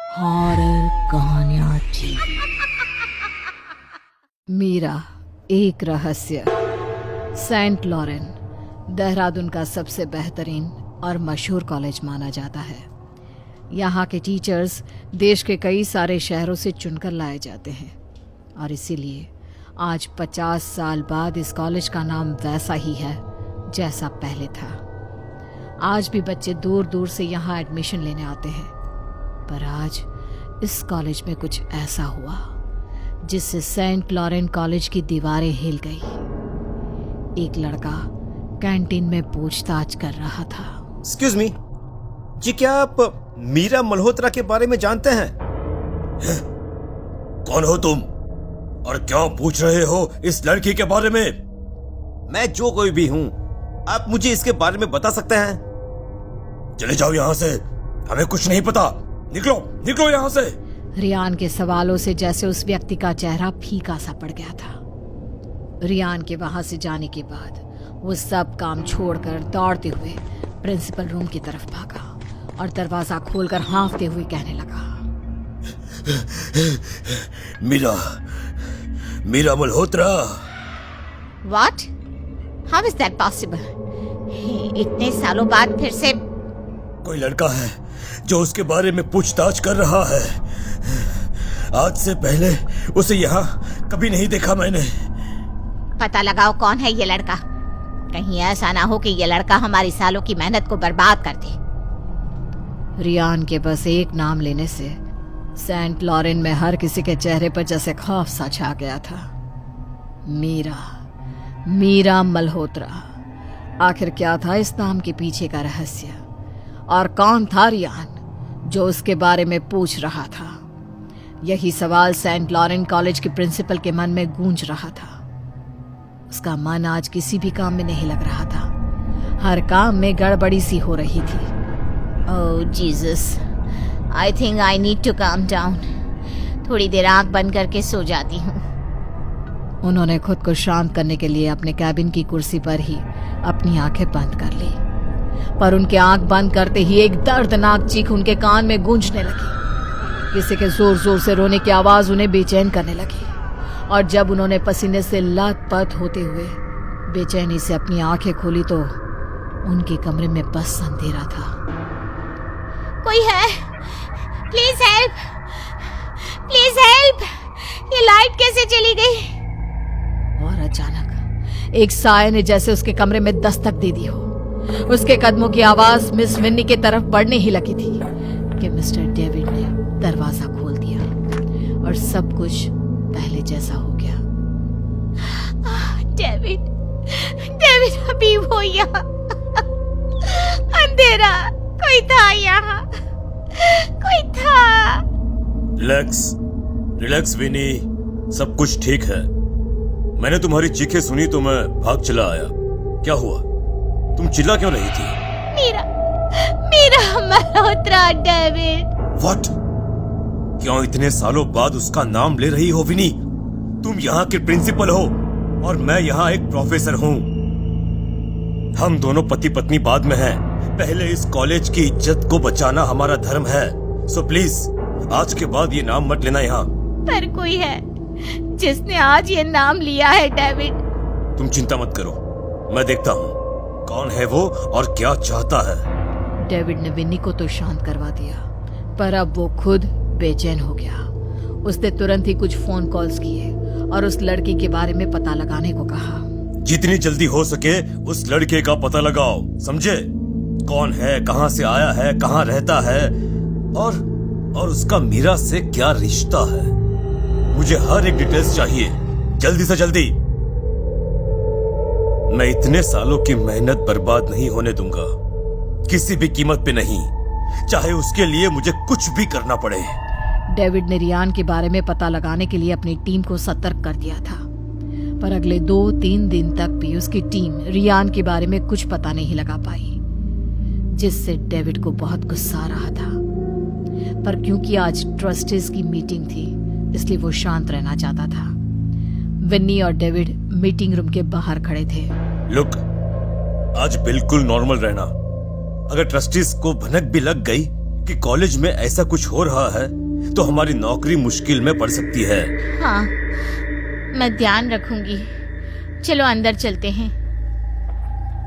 Horror कहानियां TV. Meera एक रहस्य। सेंट लॉरेन देहरादून का सबसे बेहतरीन और मशहूर कॉलेज माना जाता है। यहाँ के टीचर्स देश के कई सारे शहरों से चुनकर लाए जाते हैं और इसीलिए आज 50 साल बाद इस कॉलेज का नाम वैसा ही है जैसा पहले था। आज भी बच्चे दूर दूर से यहाँ एडमिशन लेने आते हैं, पर आज इस कॉलेज में कुछ ऐसा हुआ जिससे सेंट लॉरेन कॉलेज की दीवारें हिल गई। एक लड़का कैंटीन में पूछताछ कर रहा था। एक्सक्यूज मी जी, क्या आप मीरा मल्होत्रा के बारे में जानते हैं? कौन हो तुम और क्यों पूछ रहे हो इस लड़की के बारे में? मैं जो कोई भी हूँ, आप मुझे इसके बारे में बता सकते हैं? चले जाओ यहाँ से, हमें कुछ नहीं पता। निकलो निकलो यहाँ से। रियान के सवालों से जैसे उस व्यक्ति का चेहरा फीका सा पड़ गया था। रियान के वहां से जाने के बाद वो सब काम छोड़कर दौड़ते हुए प्रिंसिपल रूम की तरफ भागा और दरवाजा खोलकर हाँफते हुए कहने लगा, Meera Malhotra. What? How is that possible? इतने सालों बाद फिर से कोई लड़का है जो उसके बारे में पूछताछ कर रहा है। आज से पहले उसे यहाँ कभी नहीं देखा मैंने। पता लगाओ कौन है ये लड़का। कहीं ऐसा ना हो कि ये लड़का हमारी सालों की मेहनत को बर्बाद कर दे। रियान के बस एक नाम लेने से सेंट लॉरेन में हर किसी के चेहरे पर जैसे खौफ सा छा गया था। मीरा मल्होत्रा। आखिर क्या था इस नाम के पीछे का रहस्य, और कौन था रियान जो उसके बारे में पूछ रहा था? यही सवाल सेंट लॉरेन कॉलेज के प्रिंसिपल के मन में गूंज रहा था। उसका मन आज किसी भी काम में नहीं लग रहा था। हर काम में गड़बड़ी सी हो रही थी। Oh Jesus, I think I need to calm down. थोड़ी देर आंख बंद करके सो जाती हूँ। उन्होंने खुद को शांत करने के लिए अपने कैबिन की कुर्सी पर ही अपनी आंखें बंद कर ली, पर उनके आंख बंद करते ही एक दर्दनाक चीख उनके कान में गूंजने लगी। किसी के जोर जोर से रोने की आवाज उन्हें बेचैन करने लगी, और जब उन्होंने पसीने से लथपथ होते हुए बेचैनी से अपनी आंखें खोली तो उनके कमरे में बस अंधेरा था। कोई है? Please help, please help. ये लाइट कैसे चली गई? और अचानक एक साए ने जैसे उसके कमरे में दस्तक दे दी हो। उसके कदमों की आवाज मिस विन्नी की तरफ बढ़ने ही लगी थी कि मिस्टर डेविड ने दरवाजा खोल दिया और सब कुछ पहले जैसा हो गया। डेविड अभी वो यहाँ अंधेरा, कोई था यहाँ, कोई था। रिलैक्स विनी, सब कुछ ठीक है। मैंने तुम्हारी चीखें सुनी तो मैं भाग चला आया। क्या हुआ? तुम चिल्ला क्यों रही थी? मीरा मल्होत्रा। डेविड। व्हाट? क्यों इतने सालों बाद उसका नाम ले रही हो विनी? तुम यहाँ के प्रिंसिपल हो और मैं यहाँ एक प्रोफेसर हूँ। हम दोनों पति पत्नी बाद में हैं। पहले इस कॉलेज की इज्जत को बचाना हमारा धर्म है। सो प्लीज आज के बाद ये नाम मत लेना यहाँ। पर कोई है जिसने आज ये नाम लिया है। डेविड, तुम चिंता मत करो, मैं देखता हूँ कौन है वो और क्या चाहता है। डेविड ने विन्नी को तो शांत करवा दिया, पर अब वो खुद बेचैन हो गया। उसने तुरंत ही कुछ फोन कॉल्स किए और उस लड़की के बारे में पता लगाने को कहा। जितनी जल्दी हो सके उस लड़के का पता लगाओ, समझे? कौन है, कहाँ से आया है, कहाँ रहता है, और उसका मीरा से क्या रिश्ता है। मुझे हर एक डिटेल्स चाहिए, जल्दी से जल्दी। मैं इतने सालों की मेहनत बर्बाद नहीं होने दूंगा, किसी भी कीमत पे नहीं, चाहे उसके लिए मुझे कुछ भी करना पड़े। डेविड ने रियान के बारे में पता लगाने के लिए अपनी टीम को सतर्क कर दिया था, पर अगले 2-3 दिन तक भी उसकी टीम रियान के बारे में कुछ पता नहीं लगा पाई, जिससे डेविड को बहुत गुस्सा आ रहा था। पर क्योंकि आज ट्रस्टीज की मीटिंग थी, इसलिए वो शांत रहना चाहता था। विन्नी और डेविड मीटिंग रूम के बाहर खड़े थे। लुक, आज बिल्कुल नॉर्मल रहना। अगर ट्रस्टीज को भनक भी लग गई कि कॉलेज में ऐसा कुछ हो रहा है तो हमारी नौकरी मुश्किल में पड़ सकती है। हाँ, मैं ध्यान रखूंगी। चलो अंदर चलते हैं।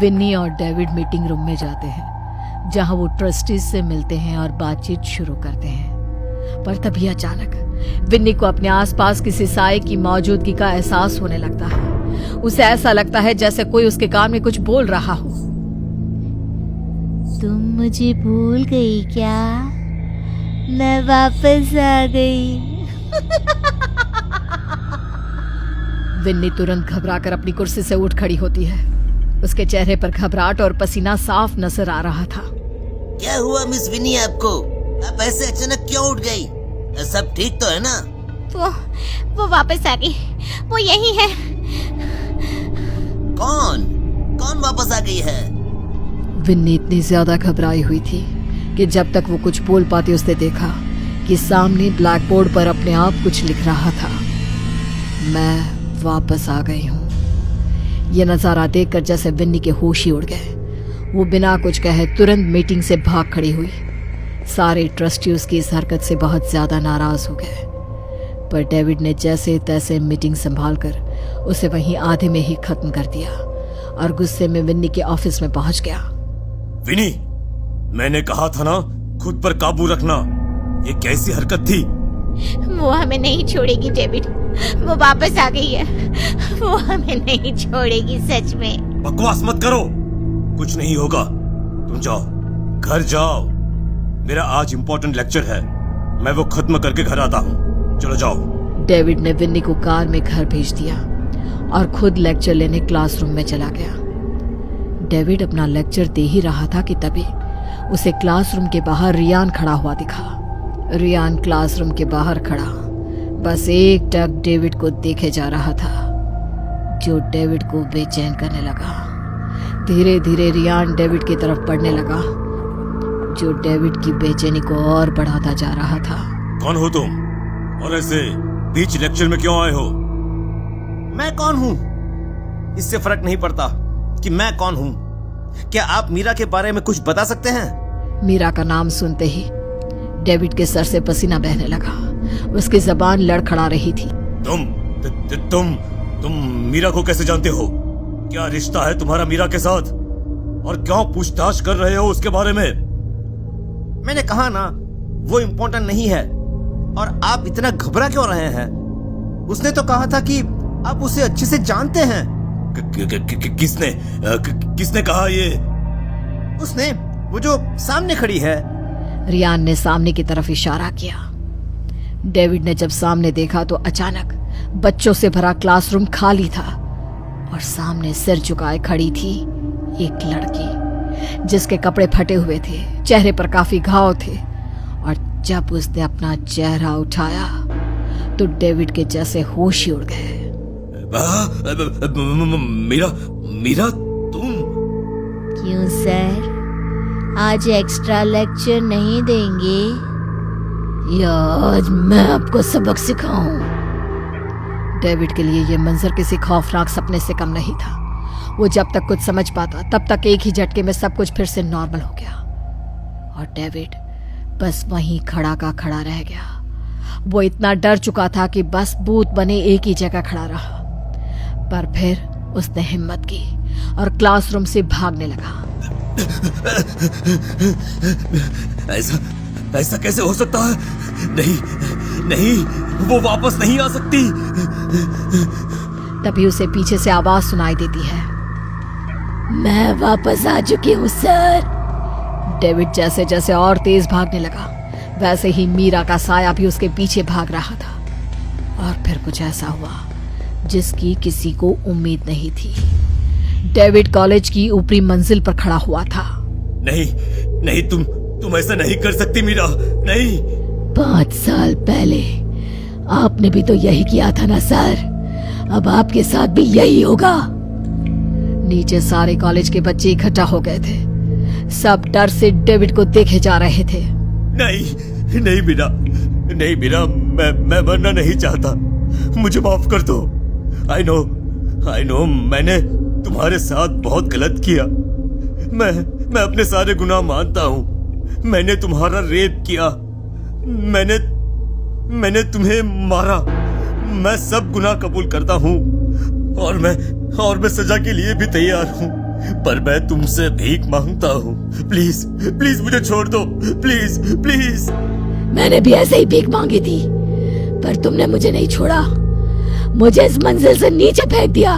विन्नी और डेविड मीटिंग रूम में जाते हैं, जहां वो ट्रस्टीज से मिलते हैं और बातचीत शुरू करते हैं। पर तभी अचानक विन्नी को अपने आसपास किसी साए की मौजूदगी का एहसास होने लगता है। उसे ऐसा लगता है जैसे कोई उसके कान में कुछ बोल रहा हो। तुम मुझे भूल गई क्या? मैं वापस आ गई। विन्नी तुरंत घबराकर अपनी कुर्सी से उठ खड़ी होती है। उसके चेहरे पर घबराहट और पसीना साफ नजर आ रहा था। क्या हुआ मिस विनी आपको? आप ऐसे अचानक क्यों उठ गई? सब ठीक तो है ना? वो वापस आ गई। वो यही है। कौन वापस आ गई है? विन्नी इतनी ज्यादा घबराई हुई थी कि जब तक वो कुछ बोल पाती उसने देखा कि सामने ब्लैक बोर्ड पर अपने आप कुछ लिख रहा था। मैं वापस आ गई हूँ। ये नजारा देखकर जैसे विन्नी के होश ही उड़ गए। वो बिना कुछ कहे तुरंत मीटिंग से भाग खड़ी हुई। सारे ट्रस्टी उसकी इस हरकत से बहुत ज्यादा नाराज हो गए, पर डेविड ने जैसे तैसे मीटिंग संभालकर उसे वहीं आधे में ही खत्म कर दिया और गुस्से में विन्नी के ऑफिस में पहुंच गया। विनी, मैंने कहा था ना, खुद पर काबू रखना। ये कैसी हरकत थी? वो हमें नहीं छोड़ेगी डेविड। वो वापस आ गई है। वो हमें नहीं छोड़ेगी, सच में। बकवास मत करो, कुछ नहीं होगा। तुम जाओ, घर जाओ। मेरा आज इम्पोर्टेंट लेक्चर है, मैं वो खत्म करके घर आता हूँ। चलो जाओ। डेविड ने विन्नी को कार में घर भेज दिया और खुद लेक्चर लेने क्लासरूम में चला गया। डेविड अपना लेक्चर दे ही रहा था कि तभी उसे क्लासरूम के बाहर रियान खड़ा हुआ दिखा। रियान क्लासरूम के बाहर खड़ा बस एक टक डेविड को देखे जा रहा था, जो डेविड को बेचैन करने लगा। धीरे धीरे रियान डेविड की तरफ बढ़ने लगा, जो डेविड की बेचैनी को और बढ़ाता जा रहा था। कौन हो तुम और ऐसे बीच लेक्चर में क्यों आए हो? मैं कौन हूँ इससे फर्क नहीं पड़ता कि मैं कौन हूँ। क्या आप मीरा के बारे में कुछ बता सकते हैं? मीरा का नाम सुनते ही डेविड के सर से पसीना बहने लगा। उसकी जबान लड़खड़ा रही थी। तुम मीरा को कैसे जानते हो? क्या रिश्ता है तुम्हारा मीरा के साथ? और क्यों पूछताछ कर रहे हो उसके बारे में? मैंने कहा ना, वो इम्पोर्टेंट नहीं है। और आप इतना घबरा क्यों रहे हैं? उसने तो कहा था कि आप उसे अच्छे से जानते हैं। किसने कहा ये? उसने, वो जो सामने खड़ी है। रियान ने सामने की तरफ इशारा किया। डेविड ने जब सामने देखा तो अचानक बच्चों से भरा क्लासरूम खाली था और सामने सिर झुकाए खड़ी थी एक लड़की, जिसके कपड़े फटे हुए थे, चेहरे पर काफी घाव थे। और जब उसने अपना चेहरा उठाया तो डेविड के जैसे होश ही उड़ गए। मीरा तुम? क्यों सर, आज एक्स्ट्रा लेक्चर नहीं देंगे? या आज मैं आपको सबक सिखाऊं? डेविड के लिए यह मंजर किसी खौफनाक सपने से कम नहीं था। वो जब तक कुछ समझ पाता तब तक एक ही झटके में सब कुछ फिर से नॉर्मल हो गया और डेविड बस वहीं खड़ा का खड़ा रह गया। वो इतना डर चुका था कि बस भूत बने एक ही जगह खड़ा रहा। पर फिर उसने हिम्मत की और क्लासरूम से भागने लगा। ऐसा कैसे हो सकता है? नहीं, वो वापस नहीं आ सकती। तभी उसे पीछे से आवाज सुनाई देती है, मैं वापस आ चुकी हूँ सर। डेविड जैसे जैसे और तेज भागने लगा, वैसे ही मीरा का साया भी उसके पीछे भाग रहा था। और फिर कुछ ऐसा हुआ जिसकी किसी को उम्मीद नहीं थी। डेविड कॉलेज की ऊपरी मंजिल पर खड़ा हुआ था। नहीं, तुम ऐसा नहीं कर सकती मीरा, नहीं। 5 साल पहले आपने भी तो यही किया था ना सर, अब आपके साथ भी यही होगा। नीचे सारे कॉलेज के बच्चे इकट्ठा हो गए थे। सब डर से डेविड को देखे जा रहे थे। नहीं मीरा, मैं मरना नहीं चाहता, मुझे माफ कर दो। आई नो, मैंने तुम्हारे साथ बहुत गलत किया। मैं अपने सारे गुनाह मानता हूँ। मैंने तुम्हारा रेप किया, मैंने तुम्हें मारा। मैं सब गुनाह कबूल करता हूँ और मैं सजा के लिए भी तैयार हूँ, पर मैं तुमसे भीख मांगता हूँ। प्लीज प्लीज मुझे छोड़ दो, प्लीज प्लीज। मैंने भी ऐसे ही भीख मांगी थी, पर तुमने मुझे नहीं छोड़ा। मुझे इस मंजिल से नीचे फेंक दिया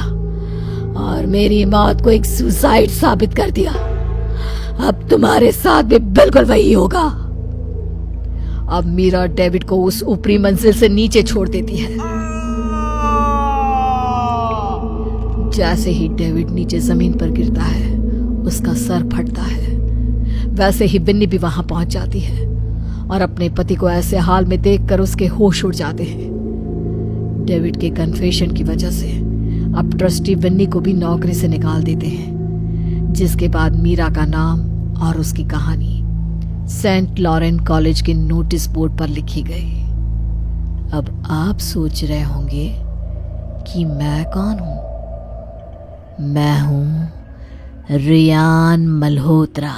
और मेरी मौत को एक सुसाइड साबित कर दिया। अब तुम्हारे साथ भी बिल्कुल वही होगा। अब मीरा डेविड को उस ऊपरी मंजिल से नीचे छोड़ देती है। जैसे ही डेविड नीचे जमीन पर गिरता है, उसका सर फटता है, वैसे ही बिन्नी भी वहां पहुंच जाती है और अपने पति को ऐसे हाल में देखकर उसके होश उड़ जाते हैं। डेविड के कन्फेशन की वजह से अब ट्रस्टी बिन्नी को भी नौकरी से निकाल देते हैं, जिसके बाद मीरा का नाम और उसकी कहानी सेंट लॉरेन कॉलेज के नोटिस बोर्ड पर लिखी गई। अब आप सोच रहे होंगे कि मैं कौन हूं? मैं हूं रियान मल्होत्रा।